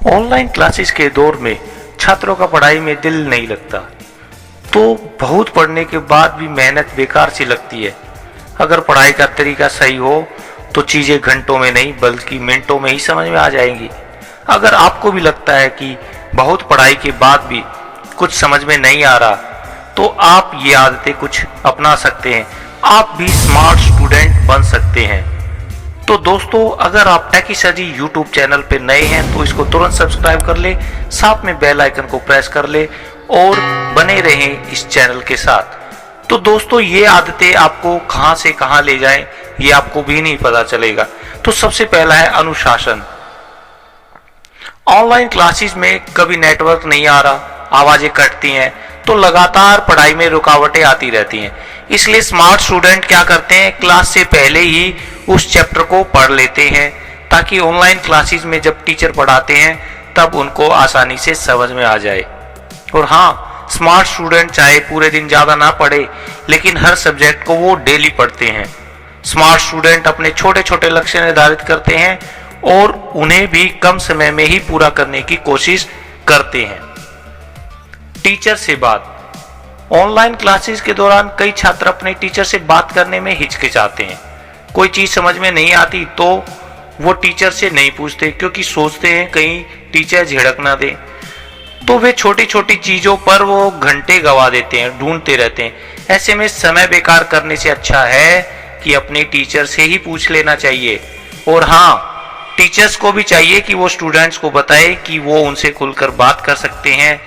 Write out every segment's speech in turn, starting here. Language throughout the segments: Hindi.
ऑनलाइन क्लासेस के दौर में छात्रों का पढ़ाई में दिल नहीं लगता, तो बहुत पढ़ने के बाद भी मेहनत बेकार सी लगती है। अगर पढ़ाई का तरीका सही हो तो चीज़ें घंटों में नहीं बल्कि मिनटों में ही समझ में आ जाएंगी। अगर आपको भी लगता है कि बहुत पढ़ाई के बाद भी कुछ समझ में नहीं आ रहा, तो आप ये आदतें कुछ अपना सकते हैं। आप भी स्मार्ट स्टूडेंट बन सकते हैं। तो दोस्तों, अगर आप टेकी सर जी यूट्यूब चैनल पे नए हैं तो इसको तुरंत सब्सक्राइब कर ले, साथ में बेल आइकन को प्रेस कर ले और बने रहें इस चैनल के साथ। तो दोस्तों, ये आदतें आपको कहां से कहां ले जाएं ये आपको भी नहीं पता चलेगा। तो सबसे पहला है अनुशासन। ऑनलाइन क्लासेस में कभी नेटवर्क नहीं आ रहा, आवाजें कटती हैं, तो लगातार पढ़ाई में रुकावटें आती रहती हैं। इसलिए स्मार्ट स्टूडेंट क्या करते हैं, क्लास से पहले ही उस चैप्टर को पढ़ लेते हैं ताकि ऑनलाइन क्लासेस में जब टीचर पढ़ाते हैं तब उनको आसानी से समझ में आ जाए। और हाँ, स्मार्ट स्टूडेंट चाहे पूरे दिन ज्यादा ना पढ़े लेकिन हर सब्जेक्ट को वो डेली पढ़ते हैं। स्मार्ट स्टूडेंट अपने छोटे छोटे लक्ष्य निर्धारित करते हैं और उन्हें भी कम समय में ही पूरा करने की कोशिश करते हैं। टीचर से बात। ऑनलाइन क्लासेस के दौरान कई छात्र अपने टीचर से बात करने में हिचकिचाते हैं। कोई चीज समझ में नहीं आती तो वो टीचर से नहीं पूछते, क्योंकि सोचते हैं कहीं टीचर झिड़क ना दे। तो वे छोटी छोटी चीजों पर वो घंटे गवा देते हैं, ढूंढते रहते हैं। ऐसे में समय बेकार करने से अच्छा है कि अपने टीचर से ही पूछ लेना चाहिए। और हाँ, टीचर्स को भी चाहिए कि वो स्टूडेंट्स को बताए कि वो उनसे खुलकर बात कर सकते हैं।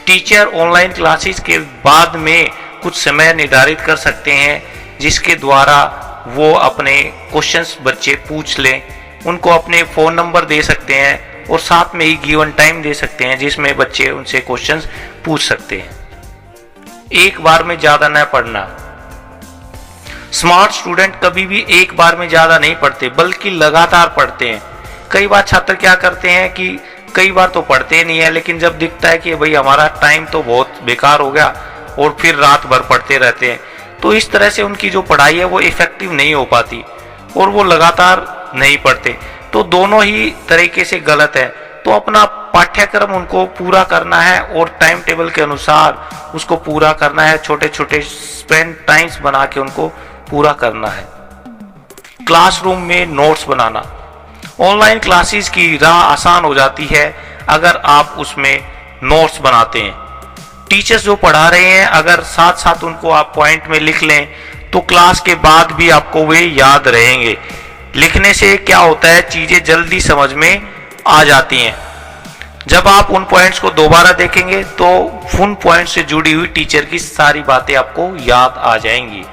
टीचर ऑनलाइन क्लासेस के बाद में कुछ समय निर्धारित कर सकते हैं जिसके द्वारा वो अपने क्वेश्चंस बच्चे पूछ लें। उनको अपने फोन नंबर दे सकते हैं और साथ में ही गिवन टाइम दे सकते हैं जिसमें बच्चे उनसे क्वेश्चंस पूछ सकते हैं। एक बार में ज्यादा न पढ़ना। स्मार्ट स्टूडेंट कभी भी एक बार में ज्यादा नहीं पढ़ते बल्कि लगातार पढ़ते हैं। कई बार छात्र क्या करते हैं कि कई बार तो पढ़ते नहीं है, लेकिन जब दिखता है कि भाई हमारा टाइम तो बहुत बेकार हो गया और फिर रात भर पढ़ते रहते हैं, तो इस तरह से उनकी जो पढ़ाई है वो इफेक्टिव नहीं हो पाती और वो लगातार नहीं पढ़ते। तो दोनों ही तरीके से गलत है। तो अपना पाठ्यक्रम उनको पूरा करना है और टाइम टेबल के अनुसार उसको पूरा करना है। छोटे छोटे स्पेंड टाइम्स बना के उनको पूरा करना है। क्लासरूम में नोट्स बनाना। ऑनलाइन क्लासेस की राह आसान हो जाती है अगर आप उसमें नोट्स बनाते हैं। टीचर्स जो पढ़ा रहे हैं अगर साथ साथ उनको आप पॉइंट में लिख लें तो क्लास के बाद भी आपको वे याद रहेंगे। लिखने से क्या होता है, चीजें जल्दी समझ में आ जाती हैं। जब आप उन पॉइंट्स को दोबारा देखेंगे तो उन पॉइंट से जुड़ी हुई टीचर की सारी बातें आपको याद आ जाएंगी।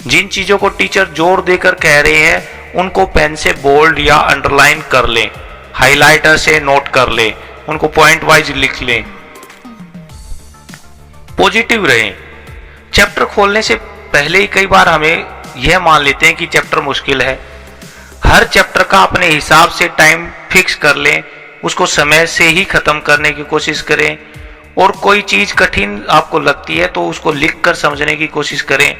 जिन चीजों को टीचर जोर देकर कह रहे हैं उनको पेन से बोल्ड या अंडरलाइन कर लें, हाइलाइटर से नोट कर लें, उनको पॉइंट वाइज लिख लें। पॉजिटिव रहें। चैप्टर खोलने से पहले ही कई बार हमें यह मान लेते हैं कि चैप्टर मुश्किल है। हर चैप्टर का अपने हिसाब से टाइम फिक्स कर लें, उसको समय से ही खत्म करने की कोशिश करें। और कोई चीज कठिन आपको लगती है तो उसको लिखकर समझने की कोशिश करें।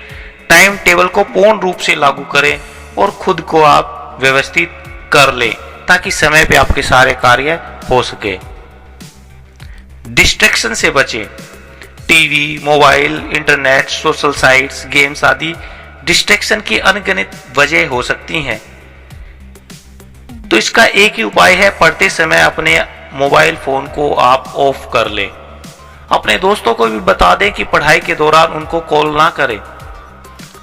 टाइम टेबल को पूर्ण रूप से लागू करें और खुद को आप व्यवस्थित कर लें ताकि समय पे आपके सारे कार्य हो सके। डिस्ट्रैक्शन से बचें। TV, mobile, internet, social sites, games आदि डिस्ट्रैक्शन की अनगिनत वजह हो सकती हैं। तो इसका एक ही उपाय है, पढ़ते समय अपने मोबाइल फोन को आप ऑफ कर लें। अपने दोस्तों को भी बता दें कि पढ़ाई के दौरान उनको कॉल ना करें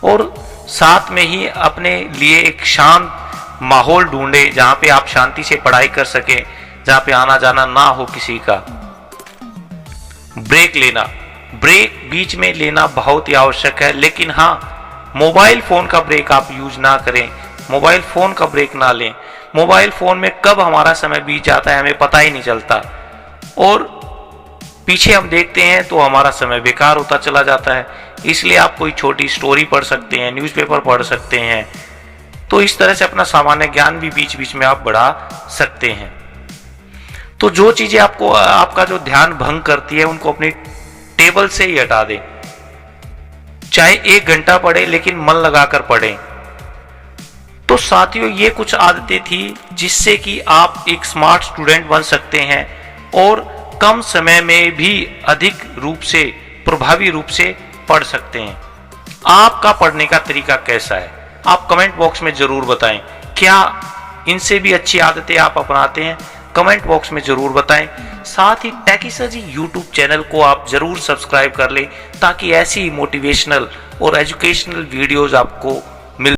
और साथ में ही अपने लिए एक शांत माहौल ढूंढे जहां पे आप शांति से पढ़ाई कर सके, जहां पे आना जाना ना हो किसी का। ब्रेक लेना। ब्रेक बीच में लेना बहुत ही आवश्यक है, लेकिन हाँ, मोबाइल फोन का ब्रेक आप यूज ना करें। मोबाइल फोन का ब्रेक ना लें। मोबाइल फोन में कब हमारा समय बीत जाता है हमें पता ही नहीं चलता और पीछे हम देखते हैं तो हमारा समय बेकार होता चला जाता है। इसलिए आप कोई छोटी स्टोरी पढ़ सकते हैं, न्यूज़पेपर पढ़ सकते हैं। तो इस तरह से अपना सामान्य ज्ञान भी बीच बीच में आप बढ़ा सकते हैं। तो जो चीजें आपको आपका जो ध्यान भंग करती है उनको अपनी टेबल से ही हटा दें। चाहे 1 घंटा पढ़े लेकिन मन लगाकर पढ़ें। तो साथियों, ये कुछ आदतें थी जिससे कि आप एक स्मार्ट स्टूडेंट बन सकते हैं और कम समय में भी अधिक रूप से, प्रभावी रूप से पढ़ सकते हैं। आपका पढ़ने का तरीका कैसा है, आप कमेंट बॉक्स में जरूर बताएं। क्या इनसे भी अच्छी आदतें आप अपनाते हैं? कमेंट बॉक्स में जरूर बताएं। साथ ही टेकी सर जी यूट्यूब चैनल को आप जरूर सब्सक्राइब कर लें ताकि ऐसी मोटिवेशनल और एजुकेशनल वीडियोस आपको